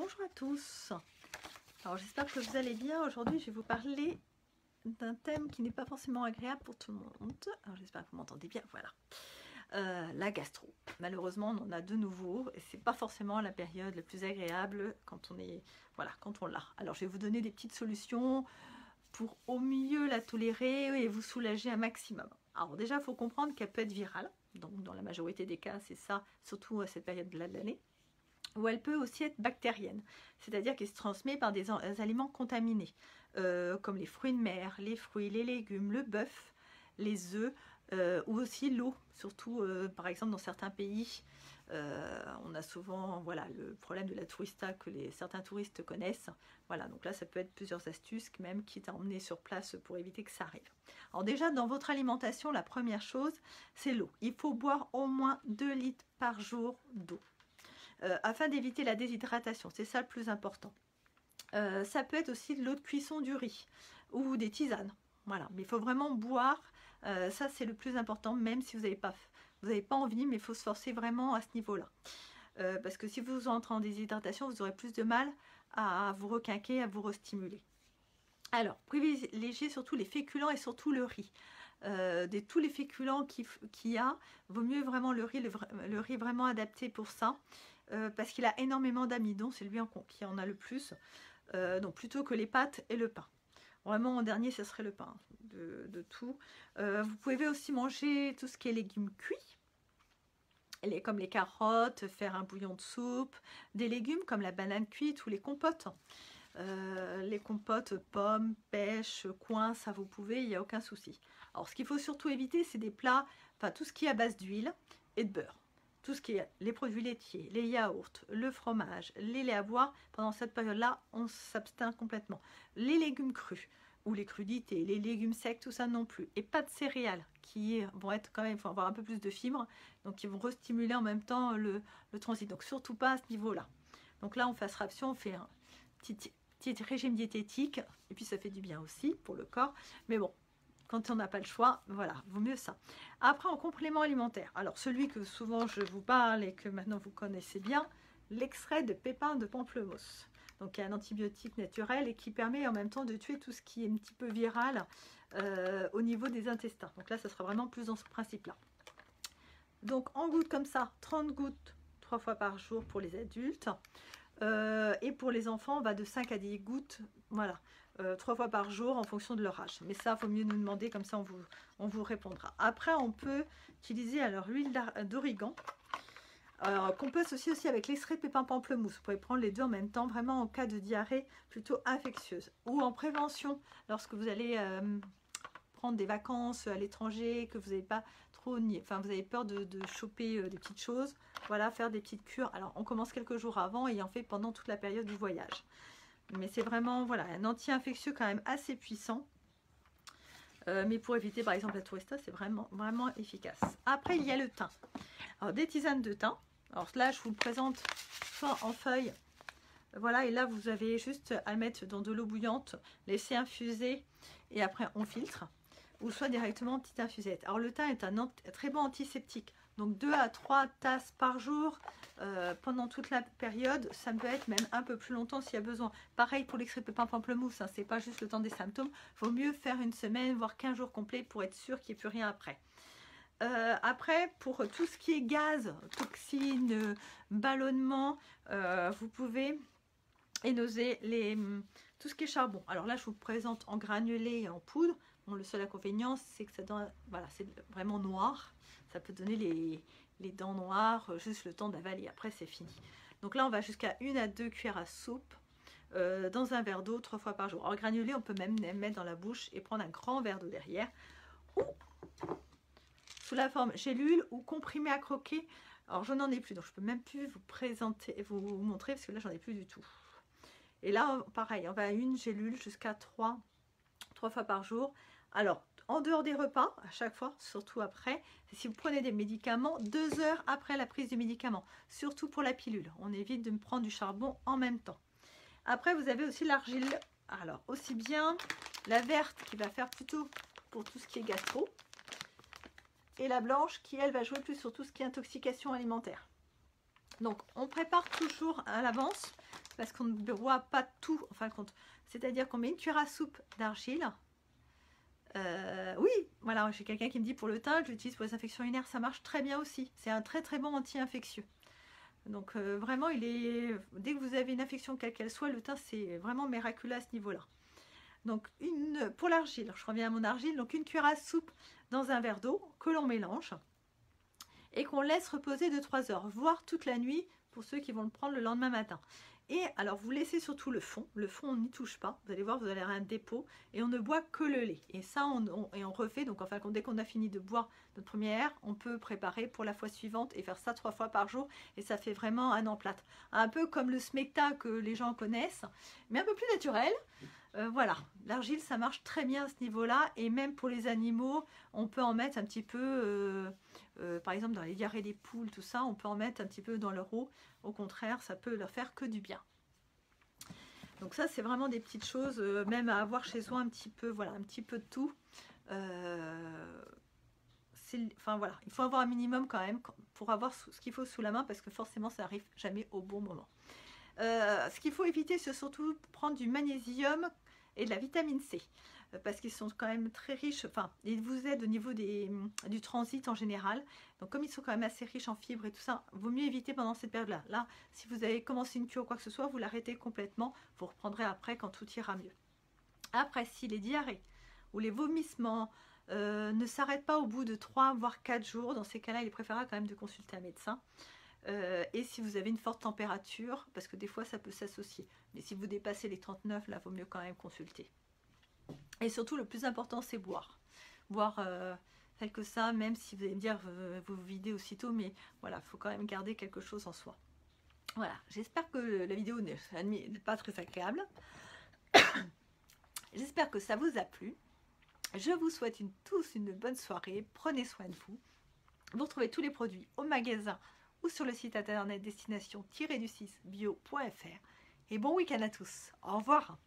Bonjour à tous. Alors j'espère que vous allez bien. Aujourd'hui je vais vous parler d'un thème qui n'est pas forcément agréable pour tout le monde. Alors j'espère que vous m'entendez bien. Voilà. La gastro. Malheureusement on en a de nouveau et c'est pas forcément la période la plus agréable quand on est quand on l'a. Alors je vais vous donner des petites solutions pour au mieux la tolérer et vous soulager un maximum. Alors déjà il faut comprendre qu'elle peut être virale. Donc dans la majorité des cas c'est ça, surtout à cette période-là de l'année. Ou elle peut aussi être bactérienne, c'est-à-dire qu'elle se transmet par des aliments contaminés, comme les fruits de mer, les fruits, les légumes, le bœuf, les œufs, ou aussi l'eau, surtout par exemple dans certains pays, on a souvent le problème de la tourista que certains touristes connaissent. Voilà, donc là ça peut être plusieurs astuces même qui t'ont emmené sur place pour éviter que ça arrive. Alors déjà dans votre alimentation, la première chose c'est l'eau. Il faut boire au moins 2 litres par jour d'eau. Afin d'éviter la déshydratation, c'est ça le plus important. Ça peut être aussi de l'eau de cuisson du riz ou des tisanes, voilà, mais il faut vraiment boire, ça c'est le plus important, même si vous n'avez pas envie, mais il faut se forcer vraiment à ce niveau-là. Parce que si vous entrez en déshydratation, vous aurez plus de mal à vous requinquer, à vous restimuler. Alors, privilégiez surtout les féculents et surtout le riz. Tous les féculents qu'il y a, vaut mieux vraiment le riz vraiment adapté pour ça. Parce qu'il a énormément d'amidon, c'est lui qui en a le plus, donc plutôt que les pâtes et le pain. Vraiment en dernier ce serait le pain de tout. Vous pouvez aussi manger tout ce qui est légumes cuits, comme les carottes, faire un bouillon de soupe, des légumes comme la banane cuite ou les compotes. Les compotes pommes, pêche, coin, ça vous pouvez, il n'y a aucun souci. Alors ce qu'il faut surtout éviter c'est des plats, tout ce qui est à base d'huile et de beurre. Tout ce qui est les produits laitiers, les yaourts, le fromage, les laits à boire, pendant cette période-là, on s'abstient complètement. Les légumes crus ou les crudités, les légumes secs, tout ça non plus. Et pas de céréales qui vont être quand même, il faut avoir un peu plus de fibres, donc qui vont restimuler en même temps le transit. Donc surtout pas à ce niveau-là. Donc là, on fait abstraction, on fait un petit régime diététique, et puis ça fait du bien aussi pour le corps. Mais bon, quand on n'a pas le choix, voilà, vaut mieux ça. Après, en complément alimentaire, alors celui que souvent je vous parle et que maintenant vous connaissez bien, l'extrait de pépins de pamplemousse. Donc il y a un antibiotique naturel et qui permet en même temps de tuer tout ce qui est un petit peu viral au niveau des intestins. Donc là, ça sera vraiment plus dans ce principe-là. Donc en gouttes comme ça, 30 gouttes 3 fois par jour pour les adultes. Et pour les enfants, on va de 5 à 10 gouttes, voilà. 3 fois par jour en fonction de leur âge. Mais ça, il vaut mieux nous demander, comme ça on vous répondra. Après, on peut utiliser alors l'huile d'origan, qu'on peut associer aussi avec l'extrait de pépins pamplemousse. Vous pouvez prendre les deux en même temps, vraiment en cas de diarrhée plutôt infectieuse. Ou en prévention, lorsque vous allez prendre des vacances à l'étranger, que vous n'avez pas trop, vous avez peur de choper des petites choses. Voilà, faire des petites cures. Alors, on commence quelques jours avant et en fait pendant toute la période du voyage. Mais c'est vraiment un anti-infectieux quand même assez puissant. Mais pour éviter par exemple la tourista, c'est vraiment efficace. Après, il y a le thym. Alors, des tisanes de thym. Alors là, je vous le présente soit en feuille. Voilà, et là, vous avez juste à le mettre dans de l'eau bouillante, laisser infuser et après on filtre. Ou soit directement en petite infusette. Alors le thym est un très bon antiseptique. Donc 2 à 3 tasses par jour pendant toute la période. Ça peut être même un peu plus longtemps s'il y a besoin. Pareil pour l'extrait de pépins pamplemousse, hein, c'est pas juste le temps des symptômes. Il vaut mieux faire une semaine, voire 15 jours complets pour être sûr qu'il n'y ait plus rien après. Après, pour tout ce qui est gaz, toxines, ballonnement, vous pouvez énoser tout ce qui est charbon. Alors là, je vous présente en granulé et en poudre. Bon, le seul inconvénient, c'est que ça donne, c'est vraiment noir. Ça peut donner les dents noires, juste le temps d'avaler. Après, c'est fini. Donc là, on va jusqu'à 1 à 2 cuillères à soupe dans un verre d'eau 3 fois par jour. Alors, granulé, on peut même mettre dans la bouche et prendre un grand verre d'eau derrière. Ou sous la forme gélule ou comprimé à croquer. Alors, je n'en ai plus, donc je peux même plus vous montrer parce que là, j'en ai plus du tout. Et là, pareil, on va à une gélule jusqu'à 3 fois par jour. Alors, en dehors des repas, à chaque fois, surtout après, si vous prenez des médicaments, 2 heures après la prise du médicament, surtout pour la pilule. On évite de me prendre du charbon en même temps. Après, vous avez aussi l'argile. Alors, aussi bien la verte qui va faire plutôt pour tout ce qui est gastro, et la blanche qui, elle, va jouer plus sur tout ce qui est intoxication alimentaire. Donc, on prépare toujours à l'avance parce qu'on ne boit pas tout, en fin de compte. C'est-à-dire qu'on met une cuillère à soupe d'argile. Oui, voilà, j'ai quelqu'un qui me dit pour le teint, je l'utilise pour les infections urinaires, ça marche très bien aussi. C'est un très très bon anti-infectieux. Donc vraiment, dès que vous avez une infection quelle qu'elle soit, le teint c'est vraiment miraculeux à ce niveau-là. Donc pour l'argile, je reviens à mon argile, donc une cuillère à soupe dans un verre d'eau que l'on mélange et qu'on laisse reposer de 3 heures, voire toute la nuit pour ceux qui vont le prendre le lendemain matin. Et alors vous laissez surtout le fond on n'y touche pas, vous allez voir, vous allez avoir un dépôt et on ne boit que le lait. Et ça on refait, donc enfin dès qu'on a fini de boire notre première, on peut préparer pour la fois suivante et faire ça 3 fois par jour et ça fait vraiment un emplâtre. Un peu comme le smecta que les gens connaissent, mais un peu plus naturel. Voilà, l'argile ça marche très bien à ce niveau-là et même pour les animaux, on peut en mettre un petit peu, par exemple dans les diarrhées des poules, tout ça, on peut en mettre un petit peu dans leur eau. Au contraire, ça peut leur faire que du bien. Donc ça, c'est vraiment des petites choses, même à avoir chez soi un petit peu, voilà, un petit peu de tout. Enfin voilà, il faut avoir un minimum quand même pour avoir ce qu'il faut sous la main parce que forcément, ça n'arrive jamais au bon moment. Ce qu'il faut éviter, c'est surtout prendre du magnésium et de la vitamine C parce qu'ils sont quand même très riches, enfin ils vous aident au niveau du transit en général, donc comme ils sont quand même assez riches en fibres et tout ça, vaut mieux éviter pendant cette période là. Là, si vous avez commencé une cure ou quoi que ce soit, vous l'arrêtez complètement, vous reprendrez après quand tout ira mieux. Après, si les diarrhées ou les vomissements ne s'arrêtent pas au bout de 3 voire 4 jours, dans ces cas là il est préférable quand même de consulter un médecin. Et si vous avez une forte température, parce que des fois ça peut s'associer, mais si vous dépassez les 39, là vaut mieux quand même consulter. Et surtout le plus important c'est boire tel que ça, même si vous allez me dire vous vous videz aussitôt, mais voilà, il faut quand même garder quelque chose en soi. Voilà, j'espère que la vidéo n'est pas très agréable. J'espère que ça vous a plu. Je vous souhaite tous une bonne soirée, prenez soin de vous. Vous retrouvez tous les produits au magasin ou sur le site internet destination-du6bio.fr. Et bon week-end à tous. Au revoir.